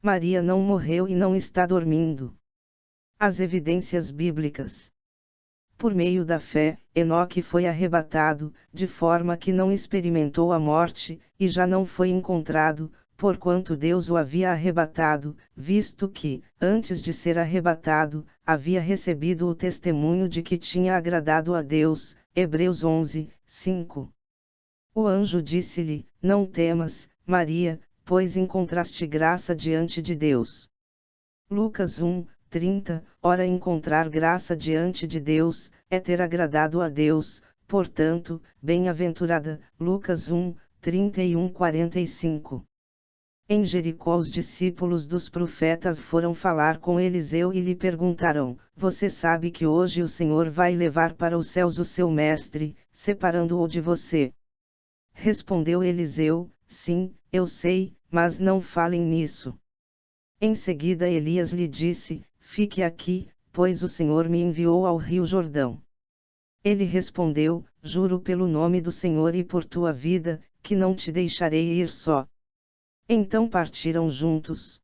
Maria não morreu e não está dormindo. As evidências bíblicas. Por meio da fé, Enoque foi arrebatado, de forma que não experimentou a morte, e já não foi encontrado, porquanto Deus o havia arrebatado, visto que, antes de ser arrebatado, havia recebido o testemunho de que tinha agradado a Deus. Hebreus 11, 5. O anjo disse-lhe: Não temas, Maria, pois encontraste graça diante de Deus. Lucas 1, 30. Ora, encontrar graça diante de Deus, é ter agradado a Deus, portanto, bem-aventurada. Lucas 1, 31-45. Em Jericó os discípulos dos profetas foram falar com Eliseu e lhe perguntaram: Você sabe que hoje o Senhor vai levar para os céus o seu mestre, separando-o de você? Respondeu Eliseu: Sim, eu sei, mas não falem nisso. Em seguida Elias lhe disse: Fique aqui, pois o Senhor me enviou ao rio Jordão. Ele respondeu: Juro pelo nome do Senhor e por tua vida, que não te deixarei ir só. Então partiram juntos.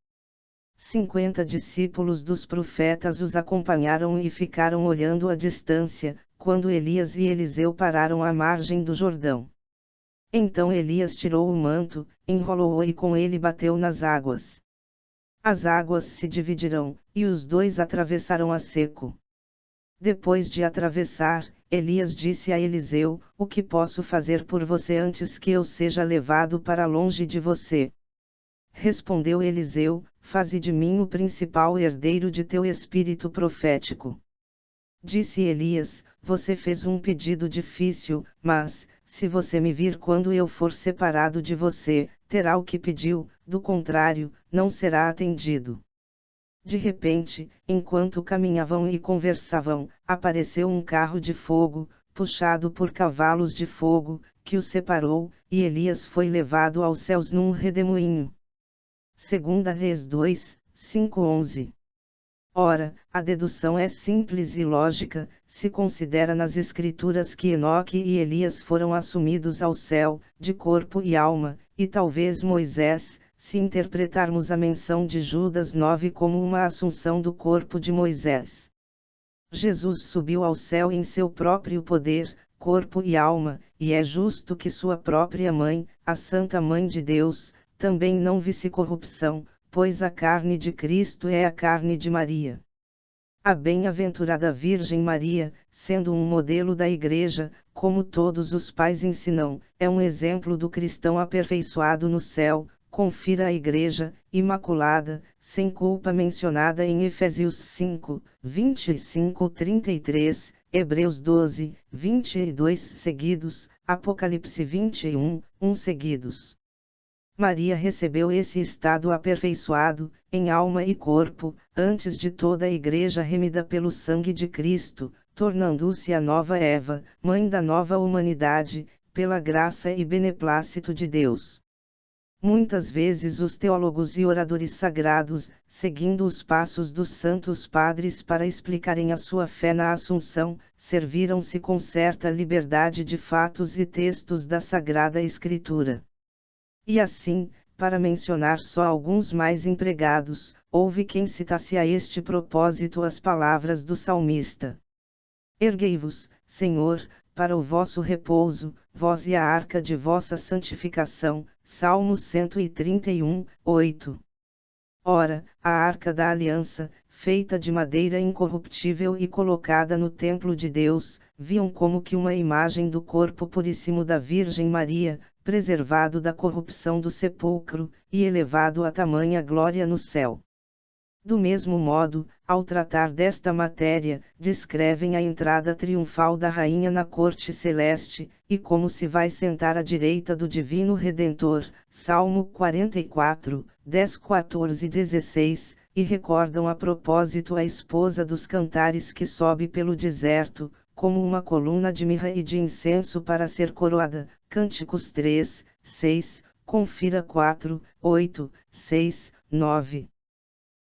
50 discípulos dos profetas os acompanharam e ficaram olhando à distância, quando Elias e Eliseu pararam à margem do Jordão. Então Elias tirou o manto, enrolou-o e com ele bateu nas águas. As águas se dividiram, e os dois atravessaram a seco. Depois de atravessar, Elias disse a Eliseu: O que posso fazer por você antes que eu seja levado para longe de você? Respondeu Eliseu: Faze de mim o principal herdeiro de teu espírito profético. Disse Elias: Você fez um pedido difícil, mas, se você me vir quando eu for separado de você, terá o que pediu, do contrário, não será atendido. De repente, enquanto caminhavam e conversavam, apareceu um carro de fogo, puxado por cavalos de fogo, que os separou, e Elias foi levado aos céus num redemoinho. 2 Reis 2, 5-11. Ora, a dedução é simples e lógica, se considera nas Escrituras que Enoque e Elias foram assumidos ao céu, de corpo e alma, e talvez Moisés, se interpretarmos a menção de Judas 9 como uma assunção do corpo de Moisés. Jesus subiu ao céu em seu próprio poder, corpo e alma, e é justo que sua própria mãe, a Santa Mãe de Deus, também não visse corrupção, pois a carne de Cristo é a carne de Maria. A bem-aventurada Virgem Maria, sendo um modelo da Igreja, como todos os pais ensinam, é um exemplo do cristão aperfeiçoado no céu. Confira a Igreja, imaculada, sem culpa mencionada em Efésios 5, 25-33, Hebreus 12, 22 seguidos, Apocalipse 21, 1 seguidos. Maria recebeu esse estado aperfeiçoado, em alma e corpo, antes de toda a Igreja remida pelo sangue de Cristo, tornando-se a nova Eva, mãe da nova humanidade, pela graça e beneplácito de Deus. Muitas vezes os teólogos e oradores sagrados, seguindo os passos dos santos padres para explicarem a sua fé na Assunção, serviram-se com certa liberdade de fatos e textos da Sagrada Escritura. E assim, para mencionar só alguns mais empregados, houve quem citasse a este propósito as palavras do salmista: Erguei-vos, Senhor, para o vosso repouso, vós e a arca de vossa santificação. Salmo 131, 8. Ora, a arca da aliança, feita de madeira incorruptível e colocada no templo de Deus, viam como que uma imagem do corpo puríssimo da Virgem Maria, preservado da corrupção do sepulcro, e elevado a tamanha glória no céu. Do mesmo modo, ao tratar desta matéria, descrevem a entrada triunfal da Rainha na corte celeste, e como se vai sentar à direita do Divino Redentor, Salmo 44, 10, 14 e 16, e recordam a propósito a esposa dos cantares que sobe pelo deserto, como uma coluna de mirra e de incenso para ser coroada, Cânticos 3, 6, confira 4, 8, 6, 9.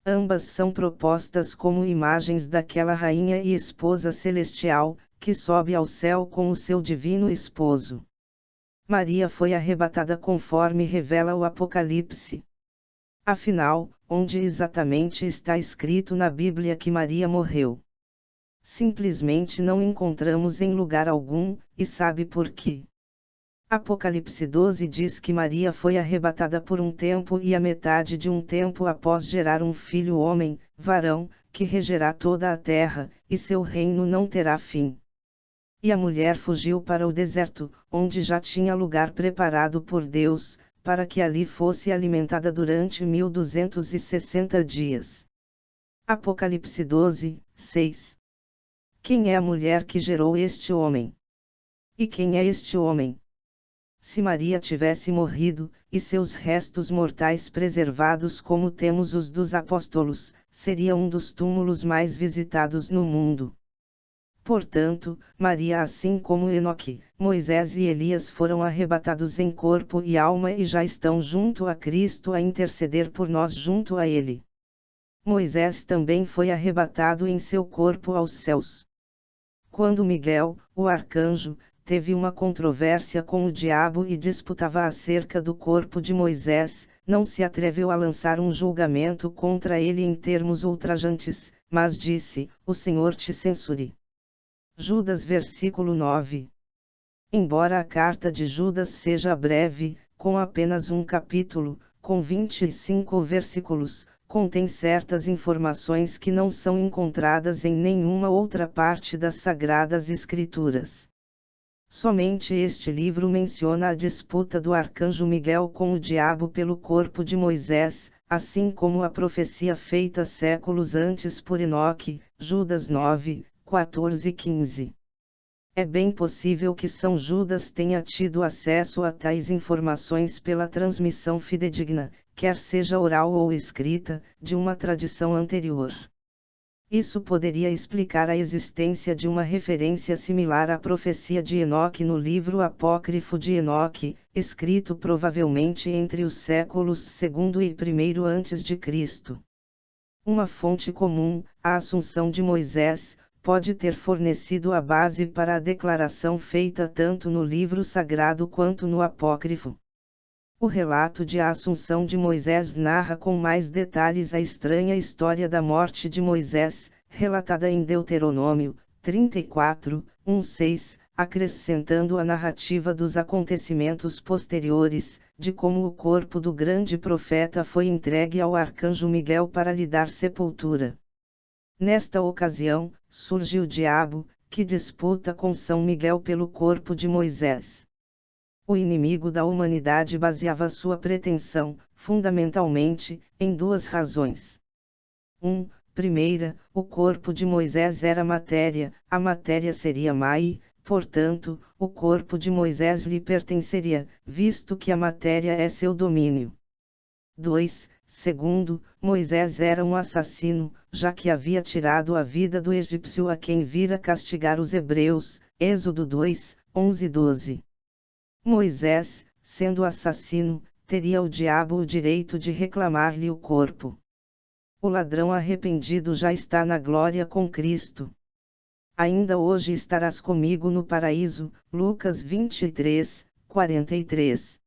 Ambas são propostas como imagens daquela rainha e esposa celestial, que sobe ao céu com o seu divino esposo. Maria foi arrebatada conforme revela o Apocalipse. Afinal, onde exatamente está escrito na Bíblia que Maria morreu. Simplesmente não encontramos em lugar algum, e sabe por quê? Apocalipse 12 diz que Maria foi arrebatada por um tempo e a metade de um tempo após gerar um filho homem, varão, que regerá toda a terra, e seu reino não terá fim. E a mulher fugiu para o deserto, onde já tinha lugar preparado por Deus, para que ali fosse alimentada durante 1260 dias. Apocalipse 12, 6. Quem é a mulher que gerou este homem? E quem é este homem? Se Maria tivesse morrido, e seus restos mortais preservados como temos os dos apóstolos, seria um dos túmulos mais visitados no mundo. Portanto, Maria, assim como Enoque, Moisés e Elias foram arrebatados em corpo e alma e já estão junto a Cristo a interceder por nós junto a Ele. Moisés também foi arrebatado em seu corpo aos céus. Quando Miguel, o arcanjo, teve uma controvérsia com o diabo e disputava acerca do corpo de Moisés, não se atreveu a lançar um julgamento contra ele em termos ultrajantes, mas disse: "O Senhor te censure." Judas versículo 9. Embora a carta de Judas seja breve, com apenas um capítulo, com 25 versículos, contém certas informações que não são encontradas em nenhuma outra parte das Sagradas Escrituras. Somente este livro menciona a disputa do arcanjo Miguel com o diabo pelo corpo de Moisés, assim como a profecia feita séculos antes por Enoque, Judas 9, 14 e 15. É bem possível que São Judas tenha tido acesso a tais informações pela transmissão fidedigna, quer seja oral ou escrita, de uma tradição anterior. Isso poderia explicar a existência de uma referência similar à profecia de Enoque no livro apócrifo de Enoque, escrito provavelmente entre os séculos II e I a.C. Uma fonte comum, a Assunção de Moisés, pode ter fornecido a base para a declaração feita tanto no livro sagrado quanto no apócrifo. O relato de A Assunção de Moisés narra com mais detalhes a estranha história da morte de Moisés, relatada em Deuteronômio 34, 1-6, acrescentando a narrativa dos acontecimentos posteriores, de como o corpo do grande profeta foi entregue ao arcanjo Miguel para lhe dar sepultura. Nesta ocasião, surge o diabo, que disputa com São Miguel pelo corpo de Moisés. O inimigo da humanidade baseava sua pretensão, fundamentalmente, em duas razões. Primeira, o corpo de Moisés era matéria, a matéria seria Mai, portanto, o corpo de Moisés lhe pertenceria, visto que a matéria é seu domínio. 2. Segundo, Moisés era um assassino, já que havia tirado a vida do egípcio a quem vira castigar os hebreus, Êxodo 2, 11 e 12. Moisés, sendo assassino, teria o diabo o direito de reclamar-lhe o corpo. O ladrão arrependido já está na glória com Cristo. Ainda hoje estarás comigo no paraíso, Lucas 23, 43.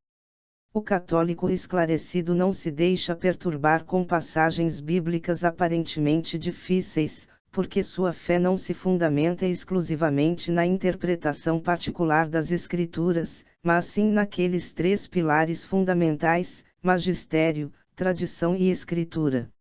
O católico esclarecido não se deixa perturbar com passagens bíblicas aparentemente difíceis, porque sua fé não se fundamenta exclusivamente na interpretação particular das Escrituras, mas sim naqueles três pilares fundamentais: magistério, tradição e escritura.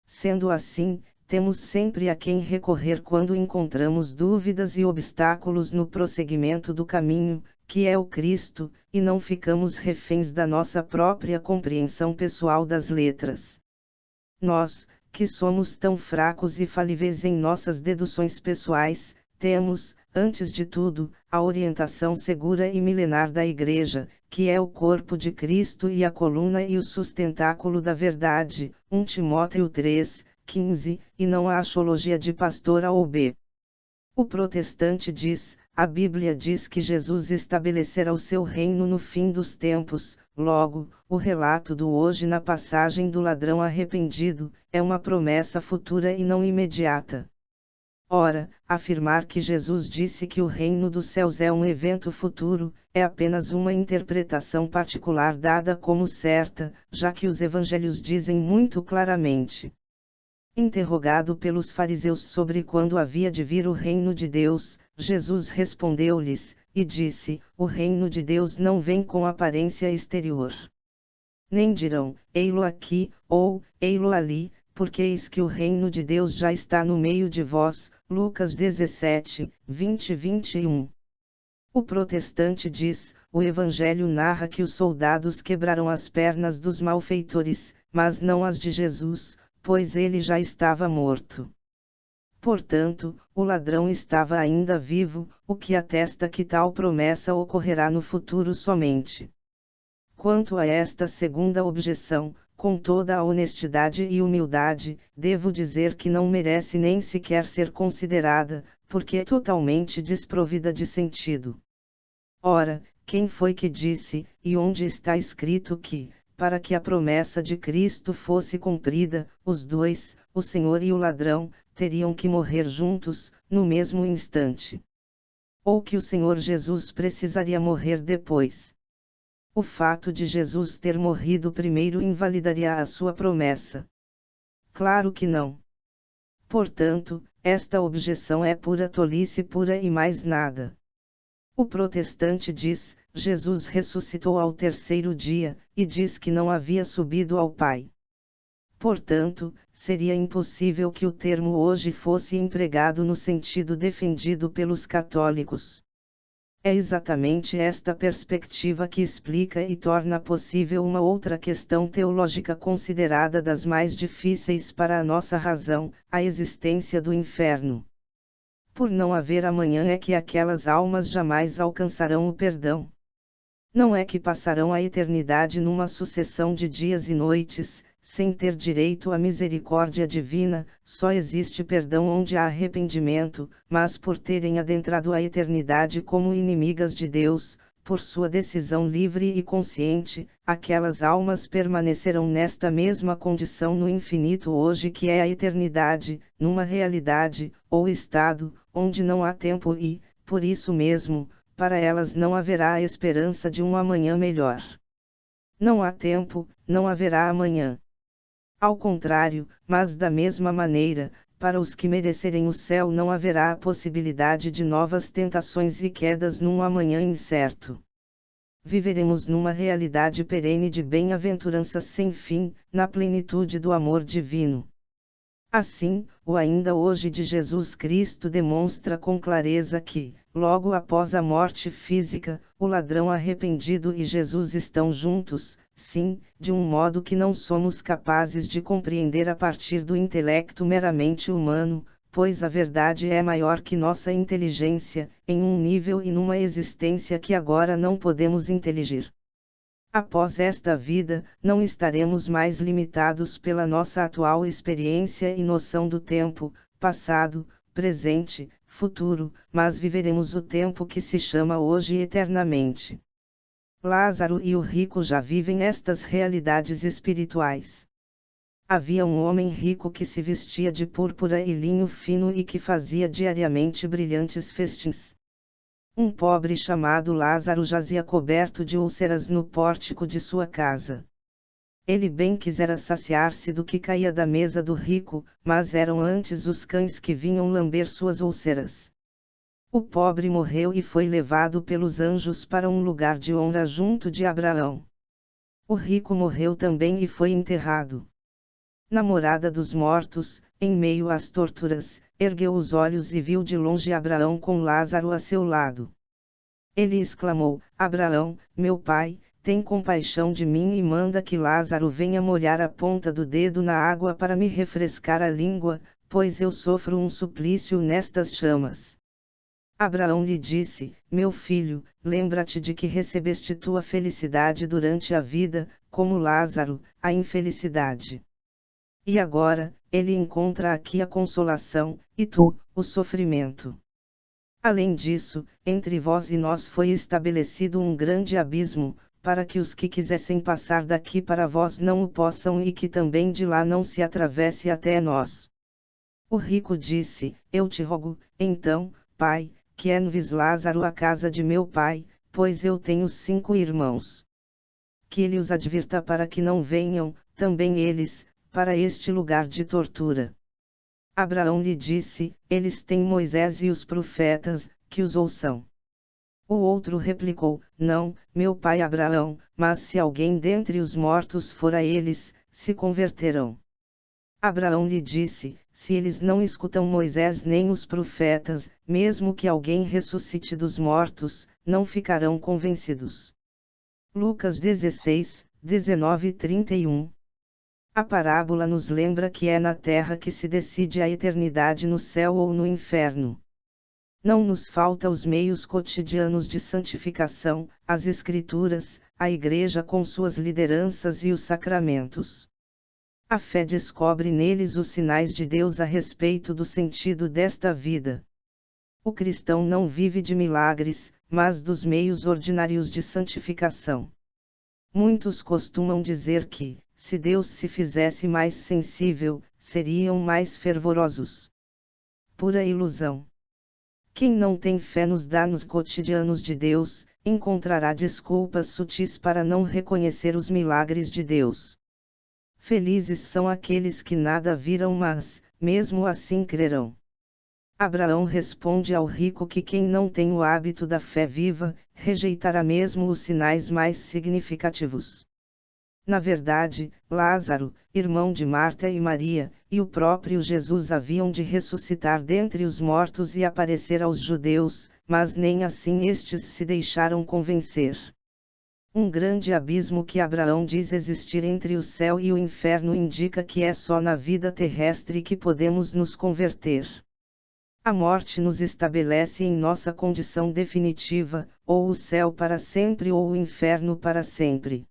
Sendo assim, temos sempre a quem recorrer quando encontramos dúvidas e obstáculos no prosseguimento do caminho, que é o Cristo, e não ficamos reféns da nossa própria compreensão pessoal das letras. Nós, que somos tão fracos e falíveis em nossas deduções pessoais, temos, antes de tudo, a orientação segura e milenar da Igreja, que é o corpo de Cristo e a coluna e o sustentáculo da verdade, 1 Timóteo 3, 15, e não a axiologia de pastor A ou B. O protestante diz: a Bíblia diz que Jesus estabelecerá o seu reino no fim dos tempos. Logo, o relato do hoje na passagem do ladrão arrependido, é uma promessa futura e não imediata. Ora, afirmar que Jesus disse que o reino dos céus é um evento futuro, é apenas uma interpretação particular dada como certa, já que os evangelhos dizem muito claramente. Interrogado pelos fariseus sobre quando havia de vir o reino de Deus, Jesus respondeu-lhes, e disse: O reino de Deus não vem com aparência exterior. Nem dirão, ei-lo aqui, ou, ei-lo ali, porque eis que o reino de Deus já está no meio de vós. Lucas 17, 20 e 21. O protestante diz: o Evangelho narra que os soldados quebraram as pernas dos malfeitores, mas não as de Jesus, pois ele já estava morto. Portanto, o ladrão estava ainda vivo, o que atesta que tal promessa ocorrerá no futuro somente. Quanto a esta segunda objeção, com toda a honestidade e humildade, devo dizer que não merece nem sequer ser considerada, porque é totalmente desprovida de sentido. Ora, quem foi que disse, e onde está escrito que, para que a promessa de Cristo fosse cumprida, os dois, o Senhor e o ladrão, teriam que morrer juntos, no mesmo instante? Ou que o Senhor Jesus precisaria morrer depois? O fato de Jesus ter morrido primeiro invalidaria a sua promessa? Claro que não. Portanto, esta objeção é pura tolice pura e mais nada. O protestante diz: Jesus ressuscitou ao terceiro dia, e diz que não havia subido ao Pai. Portanto, seria impossível que o termo hoje fosse empregado no sentido defendido pelos católicos. É exatamente esta perspectiva que explica e torna possível uma outra questão teológica considerada das mais difíceis para a nossa razão, a existência do inferno. Por não haver amanhã é que aquelas almas jamais alcançarão o perdão. Não é que passarão a eternidade numa sucessão de dias e noites, sem ter direito à misericórdia divina. Só existe perdão onde há arrependimento, mas por terem adentrado a eternidade como inimigas de Deus, por sua decisão livre e consciente, aquelas almas permanecerão nesta mesma condição no infinito hoje que é a eternidade, numa realidade, ou estado, onde não há tempo e, por isso mesmo, para elas não haverá a esperança de um amanhã melhor. Não há tempo, não haverá amanhã. Ao contrário, mas da mesma maneira, para os que merecerem o céu não haverá a possibilidade de novas tentações e quedas num amanhã incerto. Viveremos numa realidade perene de bem-aventurança sem fim, na plenitude do amor divino. Assim, o ainda hoje de Jesus Cristo demonstra com clareza que, logo após a morte física, o ladrão arrependido e Jesus estão juntos, sim, de um modo que não somos capazes de compreender a partir do intelecto meramente humano, pois a verdade é maior que nossa inteligência, em um nível e numa existência que agora não podemos inteligir. Após esta vida, não estaremos mais limitados pela nossa atual experiência e noção do tempo, passado, presente, futuro, mas viveremos o tempo que se chama hoje eternamente. Lázaro e o rico já vivem estas realidades espirituais. Havia um homem rico que se vestia de púrpura e linho fino e que fazia diariamente brilhantes festins. Um pobre chamado Lázaro jazia coberto de úlceras no pórtico de sua casa. Ele bem quisera saciar-se do que caía da mesa do rico, mas eram antes os cães que vinham lamber suas úlceras. O pobre morreu e foi levado pelos anjos para um lugar de honra junto de Abraão. O rico morreu também e foi enterrado. Na morada dos mortos, em meio às torturas, ergueu os olhos e viu de longe Abraão com Lázaro a seu lado. Ele exclamou: Abraão, meu pai, tem compaixão de mim e manda que Lázaro venha molhar a ponta do dedo na água para me refrescar a língua, pois eu sofro um suplício nestas chamas. Abraão lhe disse: Meu filho, lembra-te de que recebeste tua felicidade durante a vida, como Lázaro, a infelicidade. E agora, ele encontra aqui a consolação, e tu, o sofrimento. Além disso, entre vós e nós foi estabelecido um grande abismo, para que os que quisessem passar daqui para vós não o possam e que também de lá não se atravesse até nós. O rico disse: Eu te rogo, então, pai, que envies Lázaro à casa de meu pai, pois eu tenho 5 irmãos. Que ele os advirta para que não venham, também eles, para este lugar de tortura. Abraão lhe disse: Eles têm Moisés e os profetas, que os ouçam. O outro replicou: Não, meu pai Abraão, mas se alguém dentre os mortos for a eles, se converterão. Abraão lhe disse: Se eles não escutam Moisés nem os profetas, mesmo que alguém ressuscite dos mortos, não ficarão convencidos. Lucas 16, 19 e 31. A parábola nos lembra que é na terra que se decide a eternidade no céu ou no inferno. Não nos falta os meios cotidianos de santificação, as Escrituras, a Igreja com suas lideranças e os sacramentos. A fé descobre neles os sinais de Deus a respeito do sentido desta vida. O cristão não vive de milagres, mas dos meios ordinários de santificação. Muitos costumam dizer que, se Deus se fizesse mais sensível, seriam mais fervorosos. Pura ilusão. Quem não tem fé nos danos cotidianos de Deus, encontrará desculpas sutis para não reconhecer os milagres de Deus. Felizes são aqueles que nada viram, mas, mesmo assim crerão. Abraão responde ao rico que quem não tem o hábito da fé viva, rejeitará mesmo os sinais mais significativos. Na verdade, Lázaro, irmão de Marta e Maria, e o próprio Jesus haviam de ressuscitar dentre os mortos e aparecer aos judeus, mas nem assim estes se deixaram convencer. Um grande abismo que Abraão diz existir entre o céu e o inferno indica que é só na vida terrestre que podemos nos converter. A morte nos estabelece em nossa condição definitiva, ou o céu para sempre ou o inferno para sempre.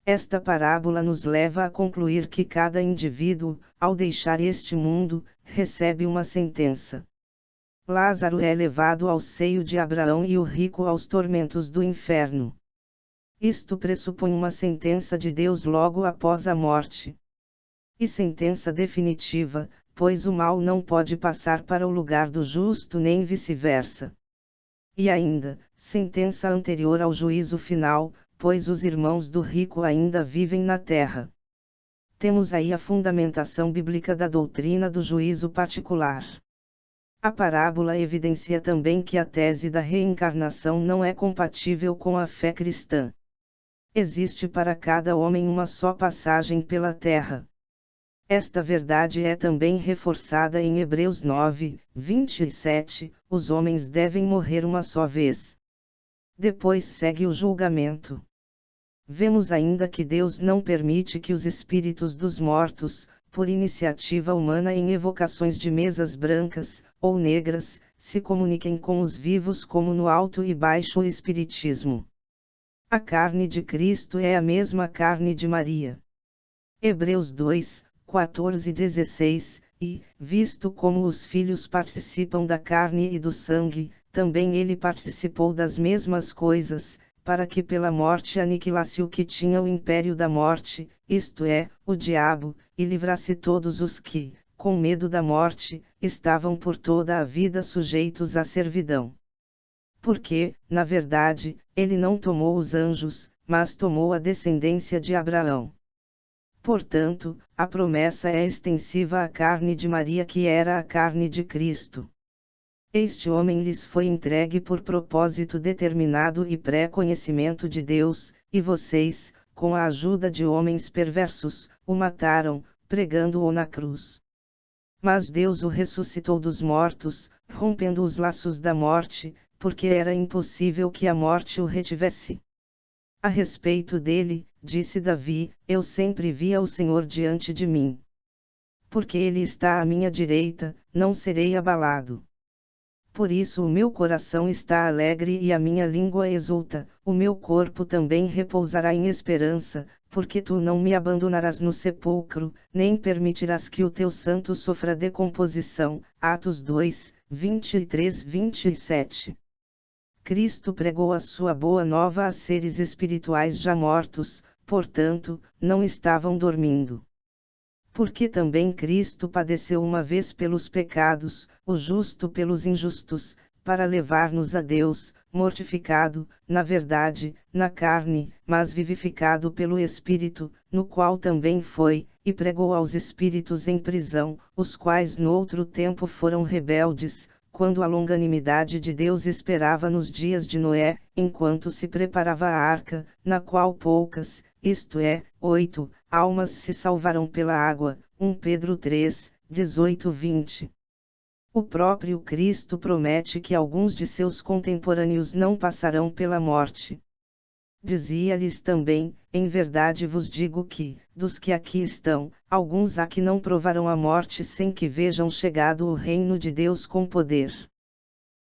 Esta parábola nos leva a concluir que cada indivíduo, ao deixar este mundo, recebe uma sentença. Lázaro é levado ao seio de Abraão e o rico aos tormentos do inferno. Isto pressupõe uma sentença de Deus logo após a morte. E sentença definitiva, pois o mal não pode passar para o lugar do justo nem vice-versa. E ainda, sentença anterior ao juízo final, pois os irmãos do rico ainda vivem na terra. Temos aí a fundamentação bíblica da doutrina do juízo particular. A parábola evidencia também que a tese da reencarnação não é compatível com a fé cristã. Existe para cada homem uma só passagem pela terra. Esta verdade é também reforçada em Hebreus 9, 27, os homens devem morrer uma só vez. Depois segue o julgamento. Vemos ainda que Deus não permite que os espíritos dos mortos, por iniciativa humana em evocações de mesas brancas, ou negras, se comuniquem com os vivos como no alto e baixo espiritismo. A carne de Cristo é a mesma carne de Maria. Hebreus 2, 14 e 16, e, visto como os filhos participam da carne e do sangue, também ele participou das mesmas coisas, para que pela morte aniquilasse o que tinha o império da morte, isto é, o diabo, e livrasse todos os que, com medo da morte, estavam por toda a vida sujeitos à servidão. Porque, na verdade, ele não tomou os anjos, mas tomou a descendência de Abraão. Portanto, a promessa é extensiva à carne de Maria que era a carne de Cristo. Este homem lhes foi entregue por propósito determinado e pré-conhecimento de Deus, e vocês, com a ajuda de homens perversos, o mataram, pregando-o na cruz. Mas Deus o ressuscitou dos mortos, rompendo os laços da morte, porque era impossível que a morte o retivesse. A respeito dele, disse Davi, eu sempre via o Senhor diante de mim. Porque ele está à minha direita, não serei abalado. Por isso o meu coração está alegre e a minha língua exulta, o meu corpo também repousará em esperança, porque tu não me abandonarás no sepulcro, nem permitirás que o teu santo sofra decomposição. Atos 2, 23-27. Cristo pregou a sua boa nova a seres espirituais já mortos, portanto, não estavam dormindo. Porque também Cristo padeceu uma vez pelos pecados, o justo pelos injustos, para levar-nos a Deus, mortificado, na verdade, na carne, mas vivificado pelo Espírito, no qual também foi, e pregou aos espíritos em prisão, os quais no outro tempo foram rebeldes, quando a longanimidade de Deus esperava nos dias de Noé, enquanto se preparava a arca, na qual poucas, isto é, 8, almas se salvaram pela água. 1 Pedro 3, 18-20. O próprio Cristo promete que alguns de seus contemporâneos não passarão pela morte. Dizia-lhes também: em verdade vos digo que, dos que aqui estão, alguns há que não provarão a morte sem que vejam chegado o reino de Deus com poder.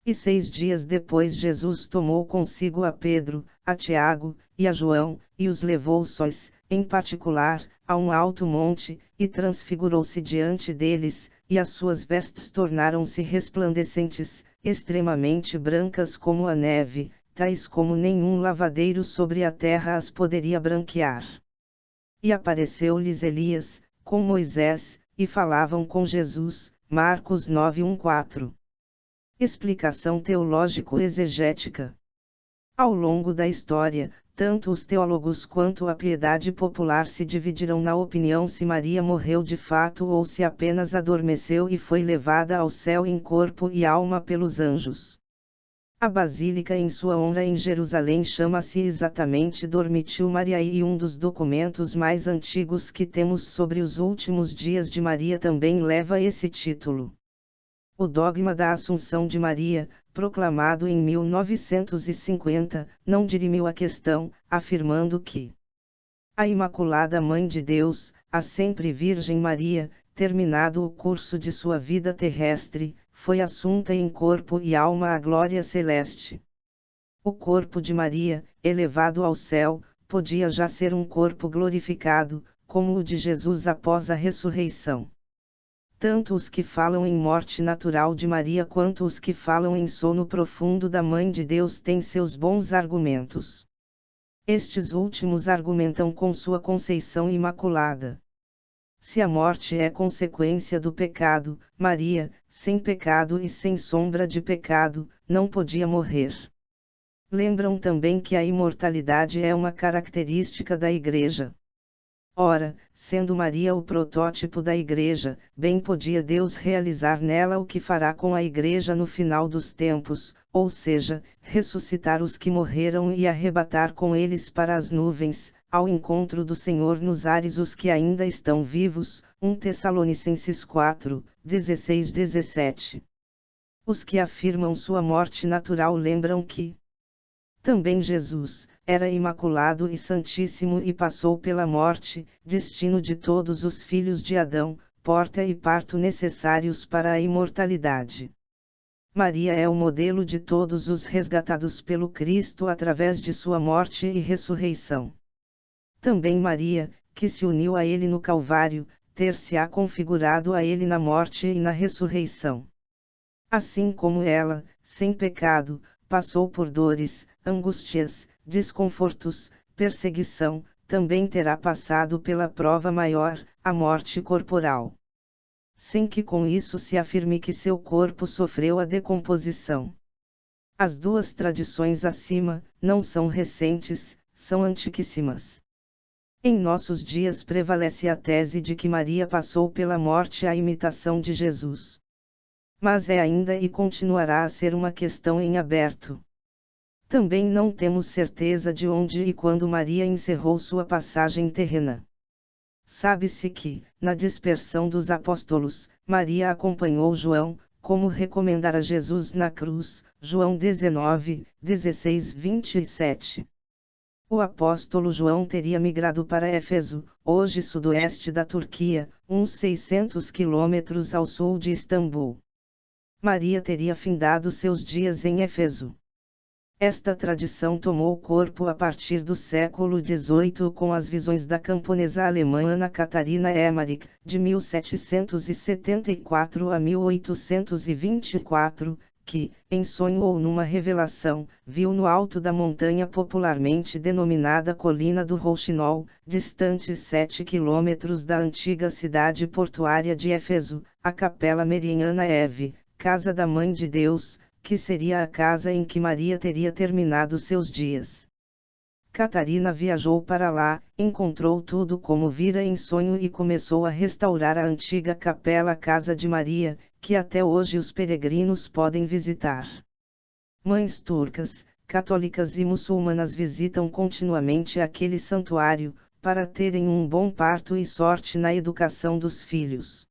E 6 dias depois Jesus tomou consigo a Pedro, a Tiago, e a João, e os levou sós, em particular, a um alto monte, e transfigurou-se diante deles, e as suas vestes tornaram-se resplandecentes, extremamente brancas como a neve, tais como nenhum lavadeiro sobre a terra as poderia branquear. E apareceu-lhes Elias, com Moisés, e falavam com Jesus. Marcos 9:1-4. Explicação teológico-exegética. Ao longo da história, tanto os teólogos quanto a piedade popular se dividiram na opinião se Maria morreu de fato ou se apenas adormeceu e foi levada ao céu em corpo e alma pelos anjos. A basílica em sua honra em Jerusalém chama-se exatamente Dormitio Mariae e um dos documentos mais antigos que temos sobre os últimos dias de Maria também leva esse título. O dogma da Assunção de Maria, proclamado em 1950, não dirimiu a questão, afirmando que a Imaculada Mãe de Deus, a sempre Virgem Maria, terminado o curso de sua vida terrestre, foi assunta em corpo e alma à glória celeste. O corpo de Maria, elevado ao céu, podia já ser um corpo glorificado, como o de Jesus após a ressurreição. Tanto os que falam em morte natural de Maria quanto os que falam em sono profundo da Mãe de Deus têm seus bons argumentos. Estes últimos argumentam com sua conceição imaculada. Se a morte é consequência do pecado, Maria, sem pecado e sem sombra de pecado, não podia morrer. Lembram também que a imortalidade é uma característica da Igreja. Ora, sendo Maria o protótipo da Igreja, bem podia Deus realizar nela o que fará com a Igreja no final dos tempos, ou seja, ressuscitar os que morreram e arrebatar com eles para as nuvens, ao encontro do Senhor nos ares os que ainda estão vivos. 1 Tessalonicenses 4, 16-17. Os que afirmam sua morte natural lembram que também Jesus era imaculado e santíssimo e passou pela morte, destino de todos os filhos de Adão, porta e parto necessários para a imortalidade. Maria é o modelo de todos os resgatados pelo Cristo através de sua morte e ressurreição. Também Maria, que se uniu a ele no Calvário, ter-se-á configurado a ele na morte e na ressurreição. Assim como ela, sem pecado, passou por dores, angústias, desconfortos, perseguição, também terá passado pela prova maior, a morte corporal. Sem que com isso se afirme que seu corpo sofreu a decomposição. As duas tradições acima, não são recentes, são antiquíssimas. Em nossos dias prevalece a tese de que Maria passou pela morte à imitação de Jesus. Mas é ainda e continuará a ser uma questão em aberto. Também não temos certeza de onde e quando Maria encerrou sua passagem terrena. Sabe-se que, na dispersão dos apóstolos, Maria acompanhou João, como recomendara Jesus na cruz, João 19, 16-27. O apóstolo João teria migrado para Éfeso, hoje sudoeste da Turquia, uns 600 quilômetros ao sul de Istambul. Maria teria findado seus dias em Éfeso. Esta tradição tomou corpo a partir do século XVIII com as visões da camponesa alemã Ana Catarina Emmerich, de 1774 a 1824, que, em sonho ou numa revelação, viu no alto da montanha popularmente denominada Colina do Rouxinol, distante 7 quilômetros da antiga cidade portuária de Éfeso, a Capela Meriana Eve, casa da Mãe de Deus, que seria a casa em que Maria teria terminado seus dias. Catarina viajou para lá, encontrou tudo como vira em sonho e começou a restaurar a antiga capela Casa de Maria, que até hoje os peregrinos podem visitar. Mães turcas, católicas e muçulmanas visitam continuamente aquele santuário, para terem um bom parto e sorte na educação dos filhos.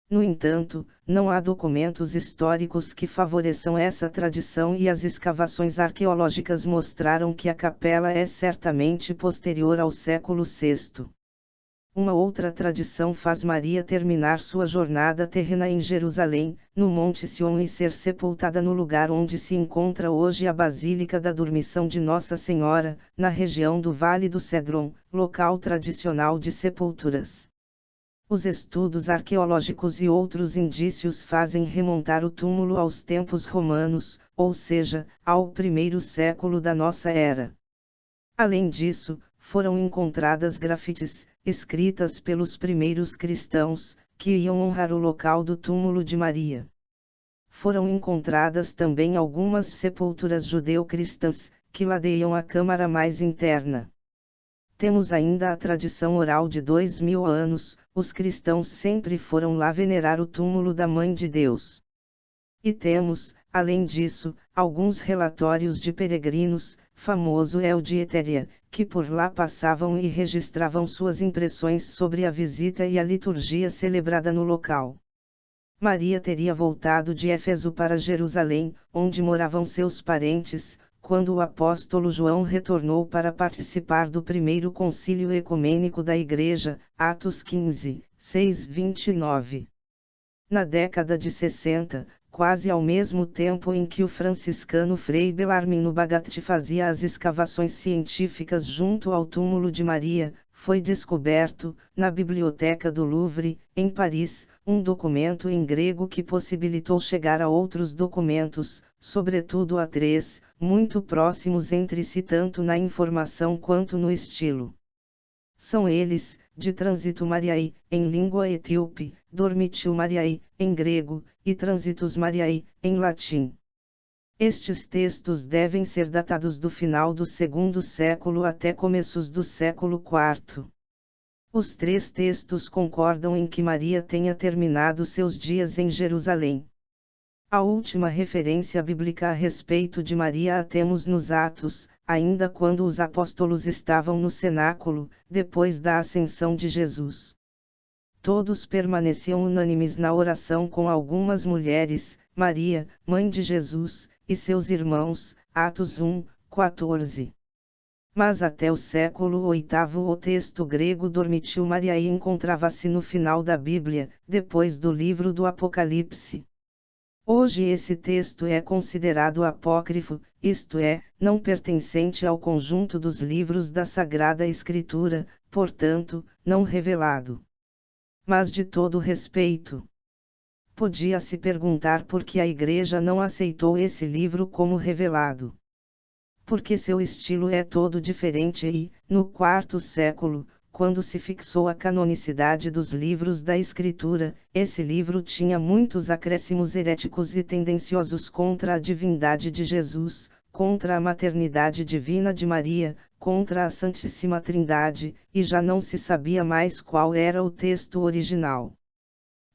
No entanto, não há documentos históricos que favoreçam essa tradição e as escavações arqueológicas mostraram que a capela é certamente posterior ao século VI. Uma outra tradição faz Maria terminar sua jornada terrena em Jerusalém, no Monte Sião e ser sepultada no lugar onde se encontra hoje a Basílica da Dormição de Nossa Senhora, na região do Vale do Cédron, local tradicional de sepulturas. Os estudos arqueológicos e outros indícios fazem remontar o túmulo aos tempos romanos, ou seja, ao primeiro século da nossa era. Além disso, foram encontradas grafites, escritas pelos primeiros cristãos, que iam honrar o local do túmulo de Maria. Foram encontradas também algumas sepulturas judeu-cristãs, que ladeiam a câmara mais interna. Temos ainda a tradição oral de 2000 anos, os cristãos sempre foram lá venerar o túmulo da Mãe de Deus. E temos, além disso, alguns relatórios de peregrinos, famoso é o de Etéria, que por lá passavam e registravam suas impressões sobre a visita e a liturgia celebrada no local. Maria teria voltado de Éfeso para Jerusalém, onde moravam seus parentes, quando o apóstolo João retornou para participar do primeiro concílio ecumênico da Igreja, Atos 15, 6-29. Na década de 60, quase ao mesmo tempo em que o franciscano Frei Bellarmino Bagatti fazia as escavações científicas junto ao túmulo de Maria, foi descoberto, na Biblioteca do Louvre, em Paris, um documento em grego que possibilitou chegar a outros documentos, sobretudo a 3, muito próximos entre si tanto na informação quanto no estilo. São eles, de Trânsito Mariae, em língua etíope, Dormitio Mariae, em grego, e Trânsitus Mariae, em latim. Estes textos devem ser datados do final do segundo século até começos do século IV. Os 3 textos concordam em que Maria tenha terminado seus dias em Jerusalém. A última referência bíblica a respeito de Maria a temos nos Atos, ainda quando os apóstolos estavam no cenáculo, depois da ascensão de Jesus. Todos permaneciam unânimes na oração com algumas mulheres, Maria, mãe de Jesus, e seus irmãos, Atos 1, 14. Mas até o século VIII o texto grego Dormitio Mariae encontrava-se no final da Bíblia, depois do livro do Apocalipse. Hoje esse texto é considerado apócrifo, isto é, não pertencente ao conjunto dos livros da Sagrada Escritura, portanto, não revelado. Mas de todo respeito. Podia-se perguntar por que a Igreja não aceitou esse livro como revelado. Porque seu estilo é todo diferente e, no IV século, quando se fixou a canonicidade dos livros da Escritura, esse livro tinha muitos acréscimos heréticos e tendenciosos contra a divindade de Jesus, contra a maternidade divina de Maria, contra a Santíssima Trindade, e já não se sabia mais qual era o texto original.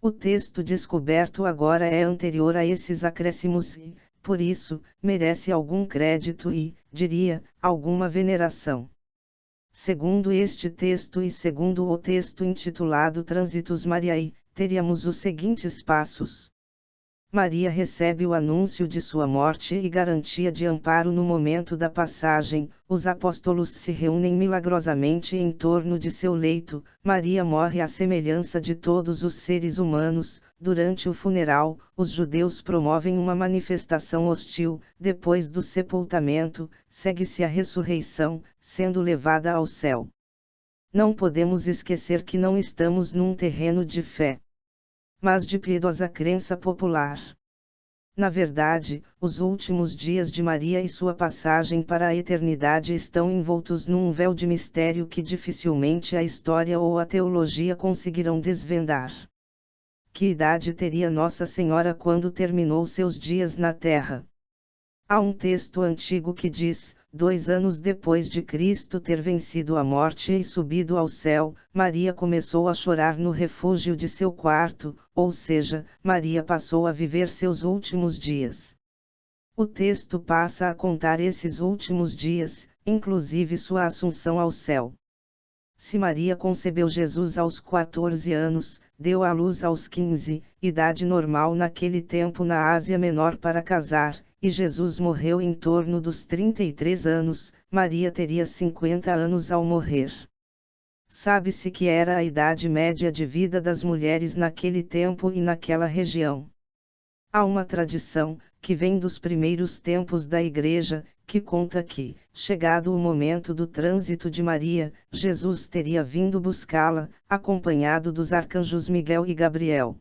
O texto descoberto agora é anterior a esses acréscimos e, por isso, merece algum crédito e, diria, alguma veneração. Segundo este texto e segundo o texto intitulado Trânsitus Mariae, teríamos os seguintes passos. Maria recebe o anúncio de sua morte e garantia de amparo no momento da passagem, os apóstolos se reúnem milagrosamente em torno de seu leito, Maria morre à semelhança de todos os seres humanos, durante o funeral, os judeus promovem uma manifestação hostil, depois do sepultamento, segue-se a ressurreição, sendo levada ao céu. Não podemos esquecer que não estamos num terreno de fé, mas de piedosa crença popular. Na verdade, os últimos dias de Maria e sua passagem para a eternidade estão envoltos num véu de mistério que dificilmente a história ou a teologia conseguirão desvendar. Que idade teria Nossa Senhora quando terminou seus dias na terra? Há um texto antigo que diz: 2 anos depois de Cristo ter vencido a morte e subido ao céu, Maria começou a chorar no refúgio de seu quarto, ou seja, Maria passou a viver seus últimos dias. O texto passa a contar esses últimos dias, inclusive sua assunção ao céu. Se Maria concebeu Jesus aos 14 anos, deu à luz aos 15, idade normal naquele tempo na Ásia Menor para casar, e Jesus morreu em torno dos 33 anos, Maria teria 50 anos ao morrer. Sabe-se que era a idade média de vida das mulheres naquele tempo e naquela região. Há uma tradição, que vem dos primeiros tempos da Igreja, que conta que, chegado o momento do trânsito de Maria, Jesus teria vindo buscá-la, acompanhado dos arcanjos Miguel e Gabriel.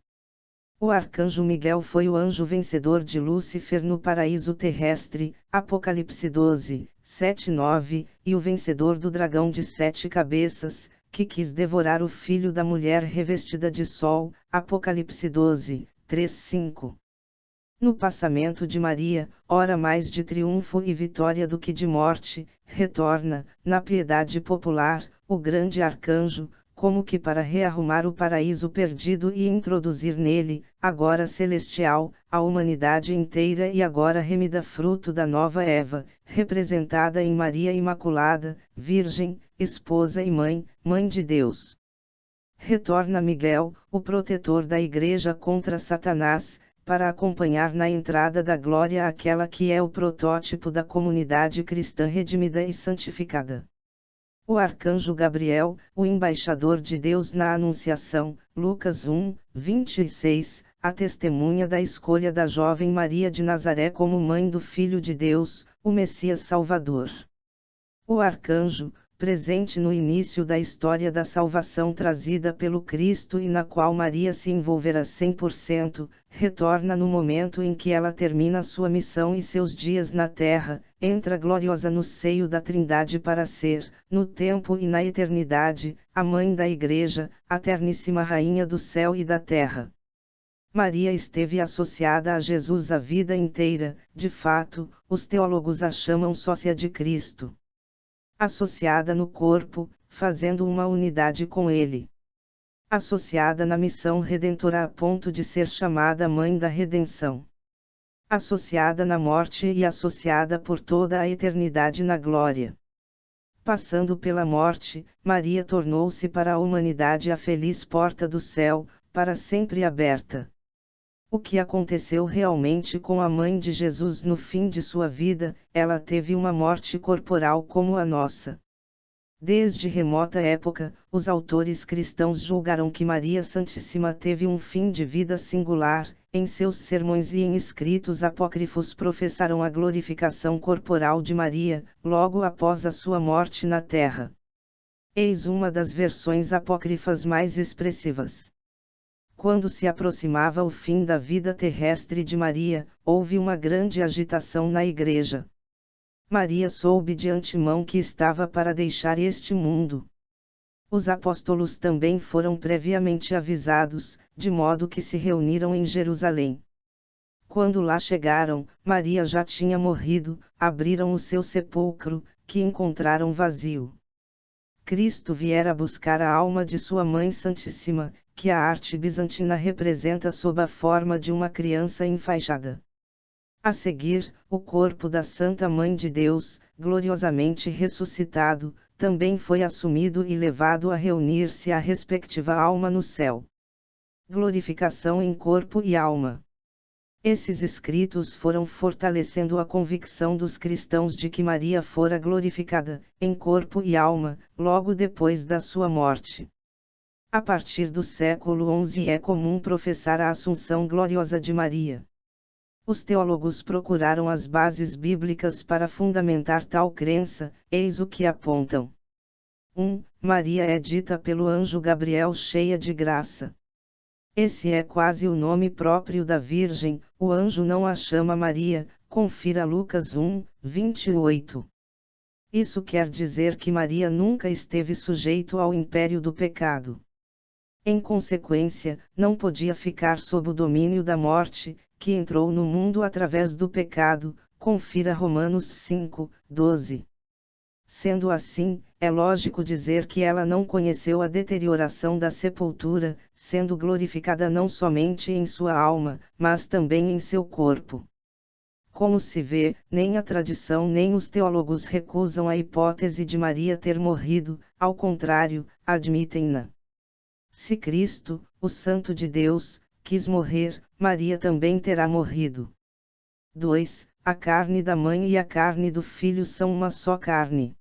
O arcanjo Miguel foi o anjo vencedor de Lúcifer no paraíso terrestre, Apocalipse 12, 7-9, e o vencedor do dragão de 7 cabeças, que quis devorar o filho da mulher revestida de sol, Apocalipse 12, 3-5. No passamento de Maria, ora mais de triunfo e vitória do que de morte, retorna, na piedade popular, o grande arcanjo, como que para rearrumar o paraíso perdido e introduzir nele, agora celestial, a humanidade inteira e agora remida fruto da nova Eva, representada em Maria Imaculada, Virgem, esposa e mãe, Mãe de Deus. Retorna Miguel, o protetor da Igreja contra Satanás, para acompanhar na entrada da glória aquela que é o protótipo da comunidade cristã redimida e santificada. O arcanjo Gabriel, o embaixador de Deus na Anunciação, Lucas 1, 26, a testemunha da escolha da jovem Maria de Nazaré como mãe do Filho de Deus, o Messias Salvador. O arcanjo, presente no início da história da salvação trazida pelo Cristo e na qual Maria se envolverá 100%, retorna no momento em que ela termina sua missão e seus dias na terra, entra gloriosa no seio da Trindade para ser, no tempo e na eternidade, a Mãe da Igreja, a terníssima Rainha do céu e da terra. Maria esteve associada a Jesus a vida inteira, de fato, os teólogos a chamam sócia de Cristo. Associada no corpo, fazendo uma unidade com ele. Associada na missão redentora a ponto de ser chamada Mãe da Redenção. Associada na morte e associada por toda a eternidade na glória. Passando pela morte, Maria tornou-se para a humanidade a feliz porta do céu, para sempre aberta. O que aconteceu realmente com a mãe de Jesus no fim de sua vida? Ela teve uma morte corporal como a nossa. Desde remota época, os autores cristãos julgaram que Maria Santíssima teve um fim de vida singular. Em seus sermões e em escritos apócrifos professaram a glorificação corporal de Maria, logo após a sua morte na terra. Eis uma das versões apócrifas mais expressivas. Quando se aproximava o fim da vida terrestre de Maria, houve uma grande agitação na Igreja. Maria soube de antemão que estava para deixar este mundo. Os apóstolos também foram previamente avisados, de modo que se reuniram em Jerusalém. Quando lá chegaram, Maria já tinha morrido, abriram o seu sepulcro, que encontraram vazio. Cristo viera buscar a alma de sua Mãe Santíssima, que a arte bizantina representa sob a forma de uma criança enfaixada. A seguir, o corpo da Santa Mãe de Deus, gloriosamente ressuscitado, também foi assumido e levado a reunir-se à respectiva alma no céu. Glorificação em corpo e alma. Esses escritos foram fortalecendo a convicção dos cristãos de que Maria fora glorificada, em corpo e alma, logo depois da sua morte. A partir do século XI é comum professar a Assunção gloriosa de Maria. Os teólogos procuraram as bases bíblicas para fundamentar tal crença, eis o que apontam. 1. Maria é dita pelo anjo Gabriel cheia de graça. Esse é quase o nome próprio da Virgem, o anjo não a chama Maria, confira Lucas 1, 28. Isso quer dizer que Maria nunca esteve sujeito ao império do pecado. Em consequência, não podia ficar sob o domínio da morte, que entrou no mundo através do pecado, confira Romanos 5, 12. Sendo assim, é lógico dizer que ela não conheceu a deterioração da sepultura, sendo glorificada não somente em sua alma, mas também em seu corpo. Como se vê, nem a tradição nem os teólogos recusam a hipótese de Maria ter morrido, ao contrário, admitem-na. Se Cristo, o Santo de Deus, quis morrer, Maria também terá morrido. 2. A carne da mãe e a carne do filho são uma só carne.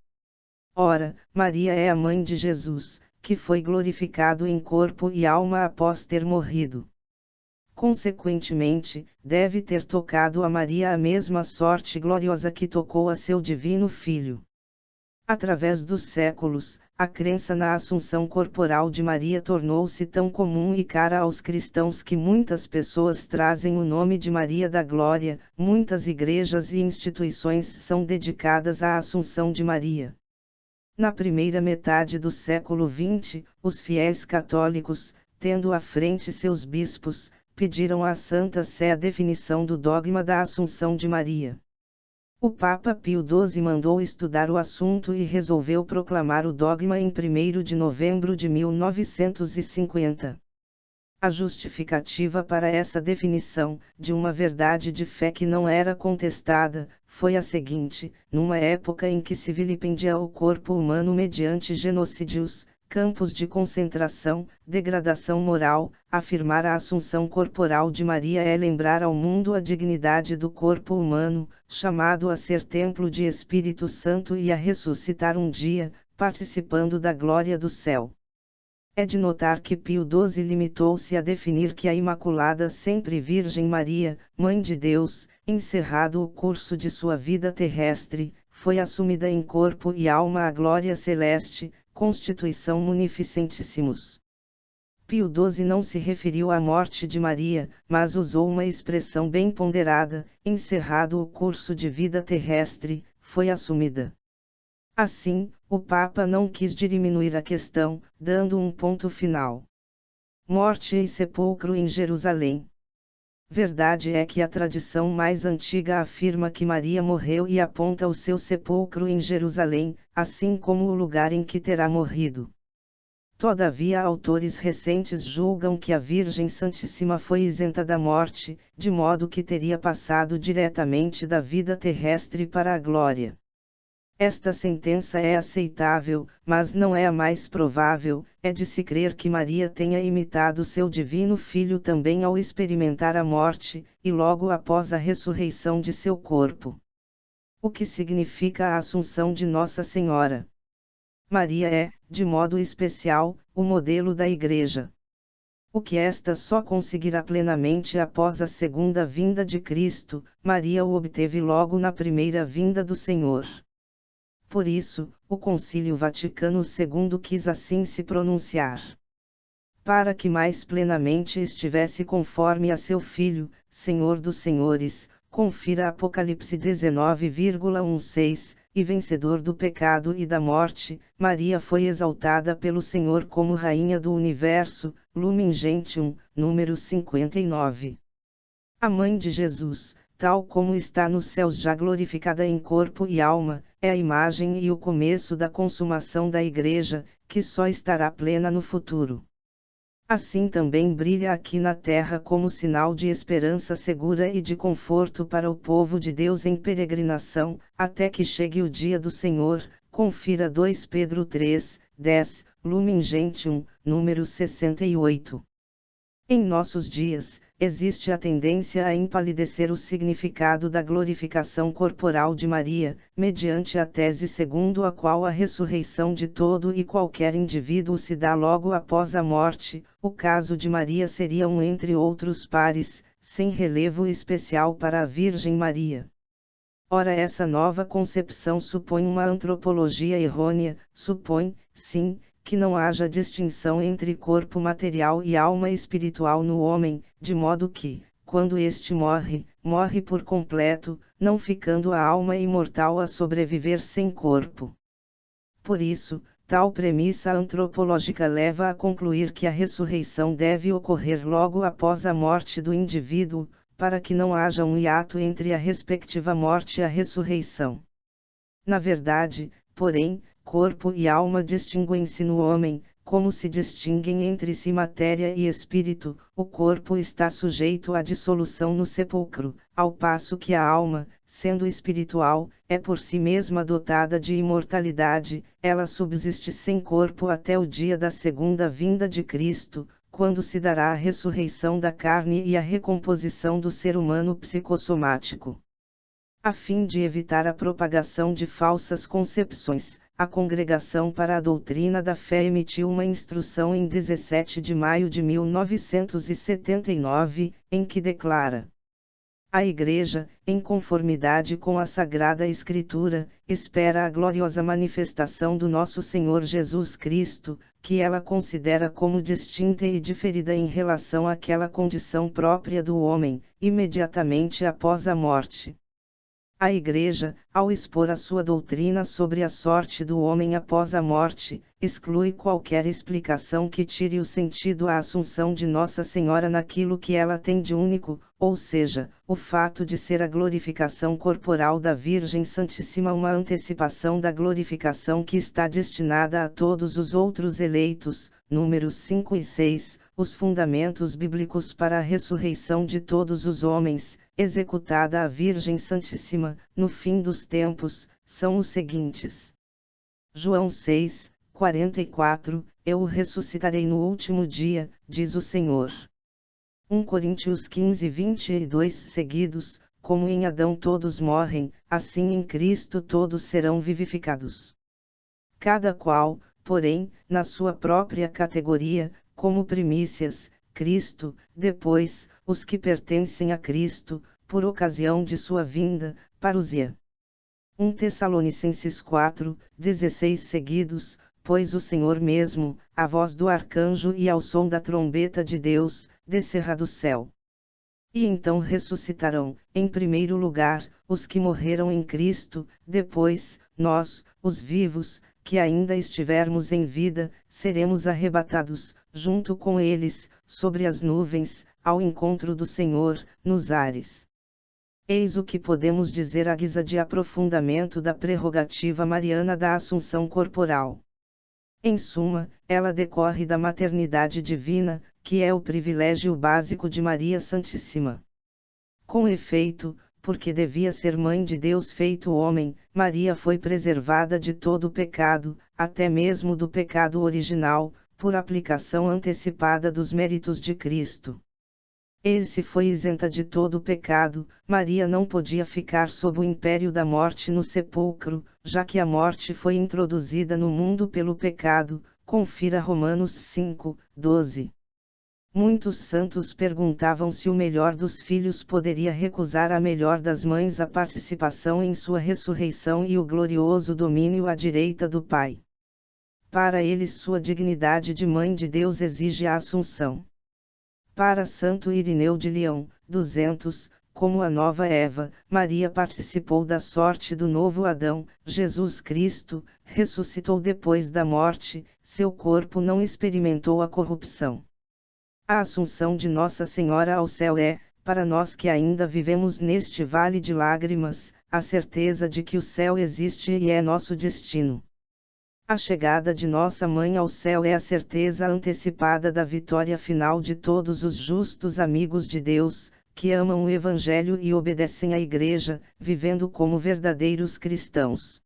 Ora, Maria é a mãe de Jesus, que foi glorificado em corpo e alma após ter morrido. Consequentemente, deve ter tocado a Maria a mesma sorte gloriosa que tocou a seu divino Filho. Através dos séculos, a crença na assunção corporal de Maria tornou-se tão comum e cara aos cristãos que muitas pessoas trazem o nome de Maria da Glória, muitas igrejas e instituições são dedicadas à Assunção de Maria. Na primeira metade do século XX, os fiéis católicos, tendo à frente seus bispos, pediram à Santa Sé a definição do dogma da Assunção de Maria. O Papa Pio XII mandou estudar o assunto e resolveu proclamar o dogma em 1º de novembro de 1950. A justificativa para essa definição, de uma verdade de fé que não era contestada, foi a seguinte: numa época em que se vilipendia o corpo humano mediante genocídios, campos de concentração, degradação moral, afirmar a assunção corporal de Maria é lembrar ao mundo a dignidade do corpo humano, chamado a ser templo de Espírito Santo e a ressuscitar um dia, participando da glória do céu. É de notar que Pio XII limitou-se a definir que a Imaculada Sempre Virgem Maria, Mãe de Deus, encerrado o curso de sua vida terrestre, foi assumida em corpo e alma à glória celeste, Constituição Munificentissimus. Pio XII não se referiu à morte de Maria, mas usou uma expressão bem ponderada: encerrado o curso de vida terrestre, foi assumida. Assim, o Papa não quis diminuir a questão, dando um ponto final. Morte e sepulcro em Jerusalém. Verdade é que a tradição mais antiga afirma que Maria morreu e aponta o seu sepulcro em Jerusalém, assim como o lugar em que terá morrido. Todavia, autores recentes julgam que a Virgem Santíssima foi isenta da morte, de modo que teria passado diretamente da vida terrestre para a glória. Esta sentença é aceitável, mas não é a mais provável. É de se crer que Maria tenha imitado seu divino Filho também ao experimentar a morte, e logo após a ressurreição de seu corpo. O que significa a Assunção de Nossa Senhora? Maria é, de modo especial, o modelo da Igreja. O que esta só conseguirá plenamente após a segunda vinda de Cristo, Maria o obteve logo na primeira vinda do Senhor. Por isso, o Concílio Vaticano II quis assim se pronunciar. Para que mais plenamente estivesse conforme a seu Filho, Senhor dos Senhores, confira Apocalipse 19,16, e vencedor do pecado e da morte, Maria foi exaltada pelo Senhor como Rainha do Universo, Lumen Gentium, número 59. A Mãe de Jesus, tal como está nos céus já glorificada em corpo e alma, é a imagem e o começo da consumação da Igreja, que só estará plena no futuro. Assim também brilha aqui na terra como sinal de esperança segura e de conforto para o povo de Deus em peregrinação, até que chegue o dia do Senhor, confira 2 Pedro 3, 10, Lumen Gentium, número 68. Em nossos dias, existe a tendência a empalidecer o significado da glorificação corporal de Maria, mediante a tese segundo a qual a ressurreição de todo e qualquer indivíduo se dá logo após a morte. O caso de Maria seria um entre outros pares, sem relevo especial para a Virgem Maria. Ora, essa nova concepção supõe uma antropologia errônea, supõe, sim, que não haja distinção entre corpo material e alma espiritual no homem, de modo que, quando este morre, morre por completo, não ficando a alma imortal a sobreviver sem corpo. Por isso, tal premissa antropológica leva a concluir que a ressurreição deve ocorrer logo após a morte do indivíduo, para que não haja um hiato entre a respectiva morte e a ressurreição. Na verdade, porém, corpo e alma distinguem-se no homem, como se distinguem entre si matéria e espírito. O corpo está sujeito à dissolução no sepulcro, ao passo que a alma, sendo espiritual, é por si mesma dotada de imortalidade. Ela subsiste sem corpo até o dia da segunda vinda de Cristo, quando se dará a ressurreição da carne e a recomposição do ser humano psicossomático. A fim de evitar a propagação de falsas concepções, a Congregação para a Doutrina da Fé emitiu uma instrução em 17 de maio de 1979, em que declara: a Igreja, em conformidade com a Sagrada Escritura, espera a gloriosa manifestação do nosso Senhor Jesus Cristo, que ela considera como distinta e diferida em relação àquela condição própria do homem, imediatamente após a morte. A Igreja, ao expor a sua doutrina sobre a sorte do homem após a morte, exclui qualquer explicação que tire o sentido à assunção de Nossa Senhora naquilo que ela tem de único, ou seja, o fato de ser a glorificação corporal da Virgem Santíssima uma antecipação da glorificação que está destinada a todos os outros eleitos. Números 5 e 6, os fundamentos bíblicos para a ressurreição de todos os homens, executada a Virgem Santíssima, no fim dos tempos, são os seguintes. João 6, 44, eu o ressuscitarei no último dia, diz o Senhor. 1 Coríntios 15, 22 seguidos, como em Adão todos morrem, assim em Cristo todos serão vivificados. Cada qual, porém, na sua própria categoria, como primícias, Cristo, depois, os que pertencem a Cristo, por ocasião de sua vinda, parousia. 1 Tessalonicenses 4, 16 seguidos, pois o Senhor mesmo, a voz do arcanjo e ao som da trombeta de Deus, descerá do céu. E então ressuscitarão, em primeiro lugar, os que morreram em Cristo, depois, nós, os vivos, que ainda estivermos em vida, seremos arrebatados, junto com eles, sobre as nuvens, ao encontro do Senhor, nos ares. Eis o que podemos dizer à guisa de aprofundamento da prerrogativa mariana da assunção corporal. Em suma, ela decorre da maternidade divina, que é o privilégio básico de Maria Santíssima. Com efeito, porque devia ser mãe de Deus feito homem, Maria foi preservada de todo o pecado, até mesmo do pecado original, por aplicação antecipada dos méritos de Cristo. Esse foi isenta de todo o pecado. Maria não podia ficar sob o império da morte no sepulcro, já que a morte foi introduzida no mundo pelo pecado, confira Romanos 5, 12. Muitos santos perguntavam se o melhor dos filhos poderia recusar à melhor das mães a participação em sua ressurreição e o glorioso domínio à direita do Pai. Para eles sua dignidade de mãe de Deus exige a assunção. Para Santo Irineu de Leão, 200, como a nova Eva, Maria participou da sorte do novo Adão. Jesus Cristo ressuscitou depois da morte, seu corpo não experimentou a corrupção. A assunção de Nossa Senhora ao céu é, para nós que ainda vivemos neste vale de lágrimas, a certeza de que o céu existe e é nosso destino. A chegada de nossa Mãe ao céu é a certeza antecipada da vitória final de todos os justos amigos de Deus, que amam o Evangelho e obedecem à Igreja, vivendo como verdadeiros cristãos.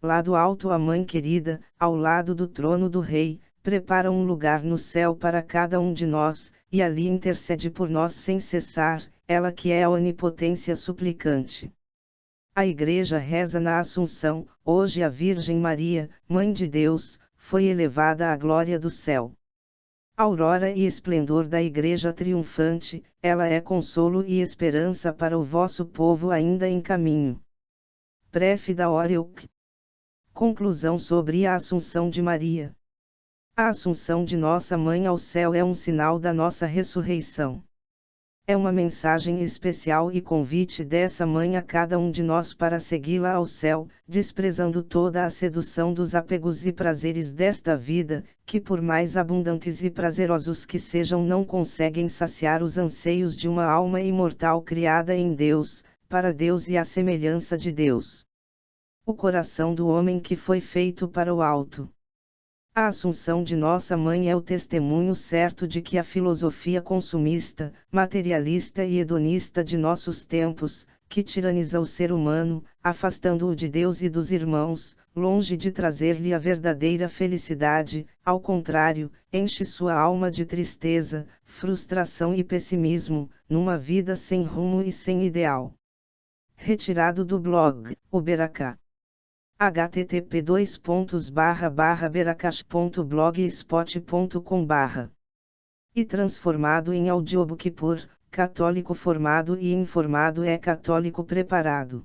Lá do alto a Mãe querida, ao lado do trono do Rei, prepara um lugar no céu para cada um de nós, e ali intercede por nós sem cessar, ela que é a onipotência suplicante. A Igreja reza na Assunção: hoje a Virgem Maria, Mãe de Deus, foi elevada à glória do céu. Aurora e esplendor da Igreja triunfante, ela é consolo e esperança para o vosso povo ainda em caminho. Pref da Oreuc. Conclusão sobre a Assunção de Maria. A assunção de nossa Mãe ao céu é um sinal da nossa ressurreição. É uma mensagem especial e convite dessa Mãe a cada um de nós para segui-la ao céu, desprezando toda a sedução dos apegos e prazeres desta vida, que por mais abundantes e prazerosos que sejam não conseguem saciar os anseios de uma alma imortal criada em Deus, para Deus e à semelhança de Deus. O coração do homem que foi feito para o alto. A assunção de nossa Mãe é o testemunho certo de que a filosofia consumista, materialista e hedonista de nossos tempos, que tiraniza o ser humano, afastando-o de Deus e dos irmãos, longe de trazer-lhe a verdadeira felicidade, ao contrário, enche sua alma de tristeza, frustração e pessimismo, numa vida sem rumo e sem ideal. Retirado do blog Uberacá. http://beracash.blogspot.com/ e transformado em audiobook por católico formado e informado é católico preparado.